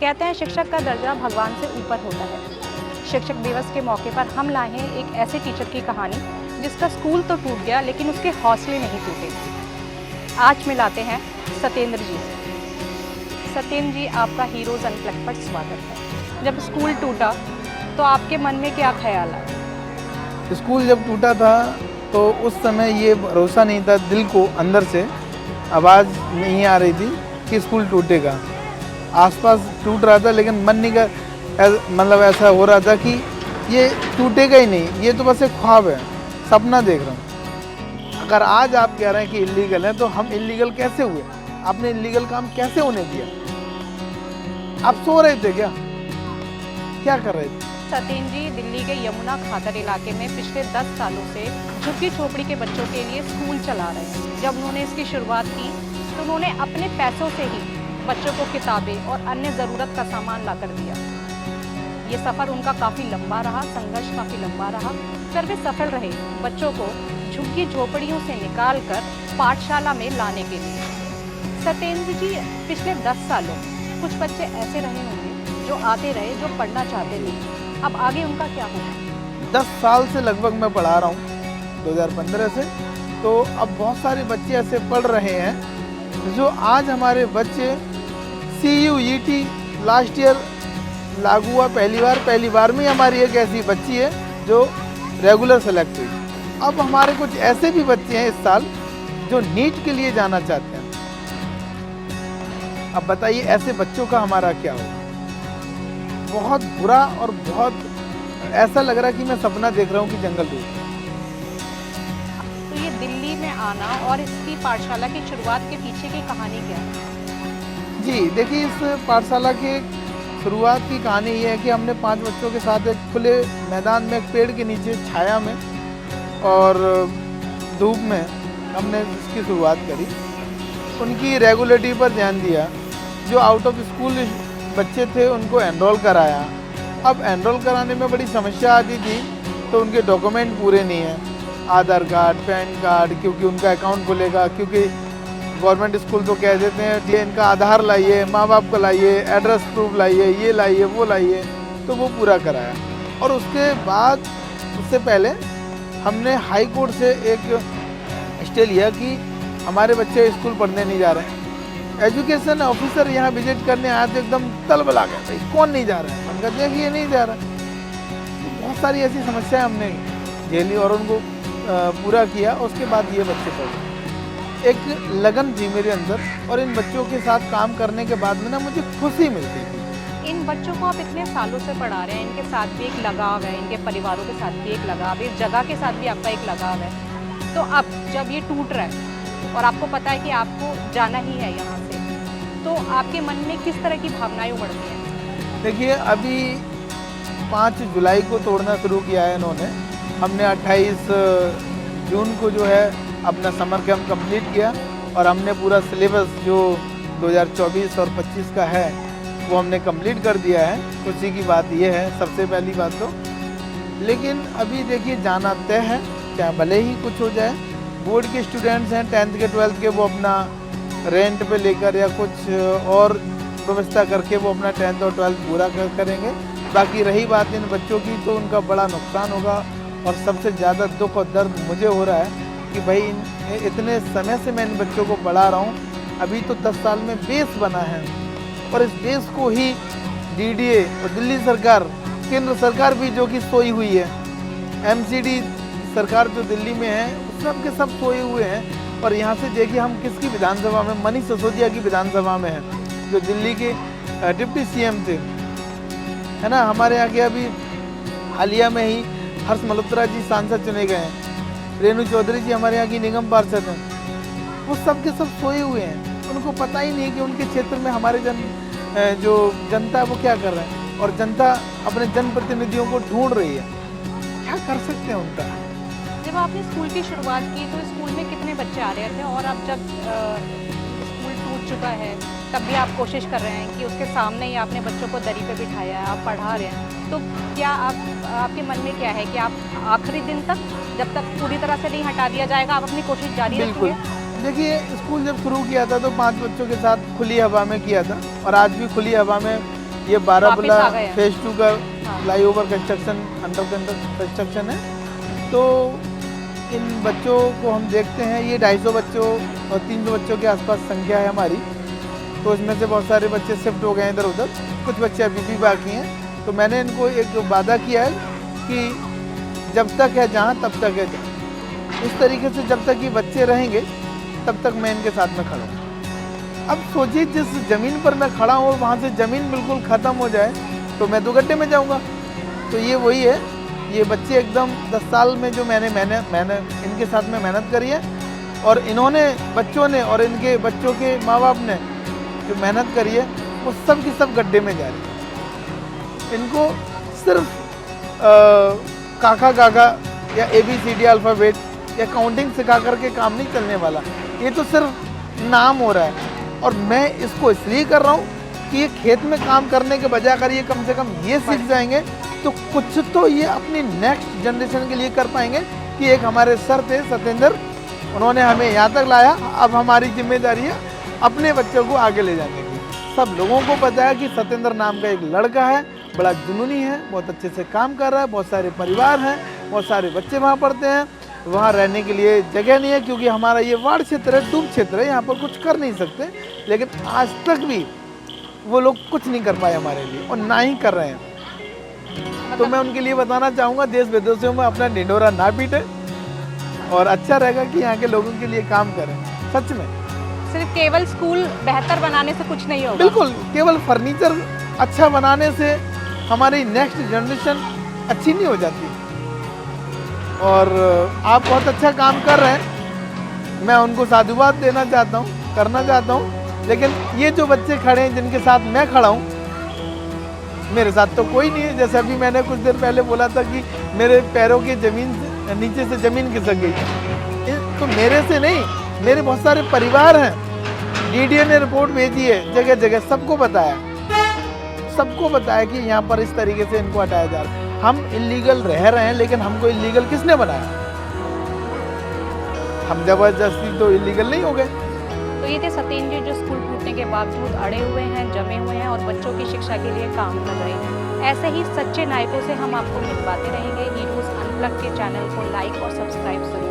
कहते हैं शिक्षक का दर्जा भगवान से ऊपर होता है। शिक्षक दिवस के मौके पर हम लाए हैं एक ऐसे टीचर की कहानी जिसका स्कूल तो टूट गया लेकिन उसके हौसले नहीं टूटे। आज मिलाते हैं सत्येंद्र जी से। सत्येंद्र जी, आपका हीरोज अनप्लग्ड पर स्वागत है। जब स्कूल टूटा तो आपके मन में क्या ख्याल आया? स्कूल जब टूटा था तो उस समय ये भरोसा नहीं था, दिल को अंदर से आवाज़ नहीं आ रही थी कि स्कूल टूटेगा। आसपास टूट रहा था लेकिन मन नहीं कर, मतलब ऐसा हो रहा था कि ये टूटेगा ही नहीं, ये तो बस एक ख्वाब है, सपना देख रहा हूँ। अगर आज आप कह रहे हैं कि इलीगल है तो हम इलीगल कैसे हुए? आपने इलीगल काम कैसे होने दिया? आप सो रहे थे क्या कर रहे थे? सत्येंद्र जी दिल्ली के यमुना खातर इलाके में पिछले 10 सालों से झुग्गी झोपड़ी के बच्चों के लिए स्कूल चला रहे हैं। जब उन्होंने इसकी शुरुआत की तो उन्होंने अपने पैसों से ही बच्चों को किताबें और अन्य ज़रूरत का सामान ला कर दिया। ये सफ़र उनका काफ़ी लंबा रहा, संघर्ष काफ़ी लंबा रहा, फिर वे सफल रहे बच्चों को झुग्गी झोपड़ियों से निकाल कर पाठशाला में लाने के लिए। सत्येंद्र जी, पिछले 10 सालों कुछ बच्चे ऐसे रहे होंगे जो आते रहे, जो पढ़ना चाहते थे, अब आगे उनका क्या होगा? 10 साल से लगभग मैं पढ़ा रहा हूँ, 2015 से। तो अब बहुत सारे बच्चे ऐसे पढ़ रहे हैं जो आज हमारे बच्चे CUET लास्ट ईयर लागू हुआ पहली बार में हमारी एक ऐसी बच्ची है जो रेगुलर सेलेक्ट हुई। अब हमारे कुछ ऐसे भी बच्चे हैं इस साल जो नीट के लिए जाना चाहते हैं। अब बताइए ऐसे बच्चों का हमारा क्या होगा? बहुत बुरा और बहुत ऐसा लग रहा है कि मैं सपना देख रहा हूँ कि जंगल टूट। तो ये दिल्ली में आना और इसकी पाठशाला की शुरुआत के पीछे की कहानी क्या है? जी देखिए, इस पाठशाला की शुरुआत की कहानी ये है कि हमने 5 बच्चों के साथ एक खुले मैदान में, एक पेड़ के नीचे छाया में और धूप में हमने इसकी शुरुआत करी। उनकी रेगुलरिटी पर ध्यान दिया। जो आउट ऑफ स्कूल बच्चे थे उनको एनरोल कराया। अब एनरोल कराने में बड़ी समस्या आती थी तो उनके डॉक्यूमेंट पूरे नहीं हैं, आधार कार्ड, पैन कार्ड, क्योंकि उनका अकाउंट खुलेगा, क्योंकि गवर्नमेंट स्कूल तो कह देते हैं कि इनका आधार लाइए, माँ बाप का लाइए, एड्रेस प्रूफ लाइए, ये लाइए, वो लाइए, तो वो पूरा कराया। और उसके बाद उससे पहले हमने हाई कोर्ट से एक स्टे लिया कि हमारे बच्चे स्कूल पढ़ने नहीं जा रहे हैं। एजुकेशन ऑफिसर यहाँ विजिट करने आए तो एकदम तलबला गए, भाई कौन नहीं जा रहा है? उनका देखिए नहीं जा रहा। तो बहुत सारी ऐसी समस्याएं हमने झेली और उनको पूरा किया। उसके बाद ये बच्चे पढ़े। एक लगन थी मेरे अंदर और इन बच्चों के साथ काम करने के बाद में ना मुझे खुशी मिलती थी। इन बच्चों को आप इतने सालों से पढ़ा रहे हैं, इनके साथ भी एक लगाव है, इनके परिवारों के साथ भी एक लगाव है, इस जगह के साथ भी आपका एक लगाव है। तो अब जब ये टूट रहा है और आपको पता है कि आपको जाना ही है यहाँ से, तो आपके मन में किस तरह की भावनाएं उमड़ती हैं? देखिए, अभी 5 जुलाई को तोड़ना शुरू किया है इन्होंने। हमने 28 जून को जो है अपना समर कैंप कंप्लीट किया और हमने पूरा सिलेबस जो 2024 और 25 का है वो हमने कंप्लीट कर दिया है। खुशी की बात ये है सबसे पहली बात तो। लेकिन अभी देखिए जाना तय है, चाहे भले ही कुछ हो जाए। बोर्ड के स्टूडेंट्स हैं 10th के 12th के, वो अपना रेंट पे लेकर या कुछ और व्यवस्था करके वो अपना 10th और 12th पूरा करेंगे। बाकी रही बात इन बच्चों की तो उनका बड़ा नुकसान होगा। और सबसे ज़्यादा दुख और दर्द मुझे हो रहा है कि भाई इतने समय से मैं इन बच्चों को पढ़ा रहा हूँ, अभी तो 10 साल में बेस बना है और इस बेस को ही DDA और दिल्ली सरकार, केंद्र सरकार भी जो कि सोई हुई है, MCD सरकार जो दिल्ली में है सब के सब सोए हुए हैं। और यहाँ से देखिए हम किसकी विधानसभा में, मनीष सिसोदिया की विधानसभा में हैं जो दिल्ली के डिप्टी CM थे, है ना। हमारे यहाँ के अभी हालिया में ही हर्ष मल्होत्रा जी सांसद चुने गए हैं, रेणु चौधरी जी हमारे यहाँ की निगम पार्षद हैं। वो सब के सब सोए हुए हैं, उनको पता ही नहीं कि उनके क्षेत्र में हमारे जो जनता है वो क्या कर रहे हैं और जनता अपने जनप्रतिनिधियों को ढूंढ रही है। क्या कर सकते हैं उनका? जब आपने स्कूल की शुरुआत की तो स्कूल में कितने बच्चे आ रहे थे, और अब जब स्कूल टूट चुका है तब भी आप कोशिश कर रहे हैं कि उसके सामने ही आपने बच्चों को दरी पे बिठाया है, आप पढ़ा रहे हैं, तो क्या आपके मन में क्या है कि आप आखिरी दिन तक, जब तक पूरी तरह से नहीं हटा दिया जाएगा, आप अपनी कोशिश जारी रखेंगे? देखिए, स्कूल जब शुरू किया था तो 5 बच्चों के साथ खुली हवा में किया था और आज भी खुली हवा में ये बाराबला वापस आ गए हैं। फेज 2 का हाँ। फ्लाईओवर कंस्ट्रक्शन अंडर कंस्ट्रक्शन है। तो इन बच्चों को हम देखते हैं, ये 250 बच्चों और 300 बच्चों के आसपास संख्या है हमारी। तो इसमें से बहुत सारे बच्चे शिफ्ट हो गए हैं इधर उधर, कुछ बच्चे अभी भी बाकी हैं। तो मैंने इनको एक वादा किया है कि जब तक है जहाँ तब तक है जहाँ। इस तरीके से जब तक ये बच्चे रहेंगे तब तक मैं इनके साथ में खड़ा हूँ। अब सोचिए, जिस ज़मीन पर मैं खड़ा हूँ वहाँ से ज़मीन बिल्कुल ख़त्म हो जाए तो मैं तो गड्ढे में जाऊँगा। तो ये वही है, ये बच्चे एकदम 10 साल में जो मैंने इनके साथ में मेहनत करी है, और इन्होंने बच्चों ने और इनके बच्चों के माँ बाप ने जो मेहनत करी है वो सब की सब गड्ढे में जा रही है। इनको सिर्फ काका काका या ABCD अल्फ़ाबेट या काउंटिंग सिखा करके काम नहीं चलने वाला। ये तो सिर्फ नाम हो रहा है। और मैं इसको इसलिए कर रहा हूँ कि ये खेत में काम करने के बजाय अगर ये कम से कम ये सीख जाएंगे तो कुछ तो ये अपनी नेक्स्ट जनरेशन के लिए कर पाएंगे। कि एक हमारे सर थे सत्येंद्र, उन्होंने हमें यहाँ तक लाया, अब हमारी जिम्मेदारी है अपने बच्चों को आगे ले जाने की। सब लोगों को पता है कि सत्येंद्र नाम का एक लड़का है, बड़ा जुनूनी है, बहुत अच्छे से काम कर रहा है, बहुत सारे परिवार हैं, बहुत सारे बच्चे वहाँ पढ़ते हैं। वहाँ रहने के लिए जगह नहीं है क्योंकि हमारा ये वार्ड क्षेत्र है, डूब क्षेत्र है, यहाँ पर कुछ कर नहीं सकते। लेकिन आज तक भी वो लोग कुछ नहीं कर पाए हमारे लिए और ना ही कर रहे हैं। तो मैं उनके लिए बताना चाहूँगा, देश विदेशों में अपना ढिंढोरा ना पीटे और अच्छा रहेगा कि यहाँ के लोगों के लिए काम करें। सच में सिर्फ केवल स्कूल बेहतर बनाने से कुछ नहीं होगा। बिल्कुल, केवल फर्नीचर अच्छा बनाने से हमारी नेक्स्ट जनरेशन अच्छी नहीं हो जाती। और आप बहुत अच्छा काम कर रहे हैं, मैं उनको साधुवाद देना चाहता हूँ, करना चाहता हूँ। लेकिन ये जो बच्चे खड़े हैं जिनके साथ मैं खड़ा हूँ, मेरे साथ तो कोई नहीं है। जैसे अभी मैंने कुछ देर पहले बोला था कि मेरे पैरों की ज़मीन से नीचे से ज़मीन खिसक गई, तो मेरे से नहीं, मेरे बहुत सारे परिवार हैं। DDA ने रिपोर्ट भेजी है, जगह जगह सबको बताया कि यहाँ पर इस तरीके से इनको हटाया जा रहा है। हम इलीगल रह रहे हैं, लेकिन हमको इलीगल किसने बनाया? हम जबरदस्ती तो इलीगल नहीं हो गए। तो ये थे सत्येंद्र जी जो स्कूल टूटने के बावजूद अड़े हुए हैं, जमे हुए हैं और बच्चों की शिक्षा के लिए काम कर रहे हैं। ऐसे ही सच्चे नायकों से हम आपको मिलवाते रहेंगे। हीरोज अनप्लग के चैनल को लाइक और सब्सक्राइब जरूर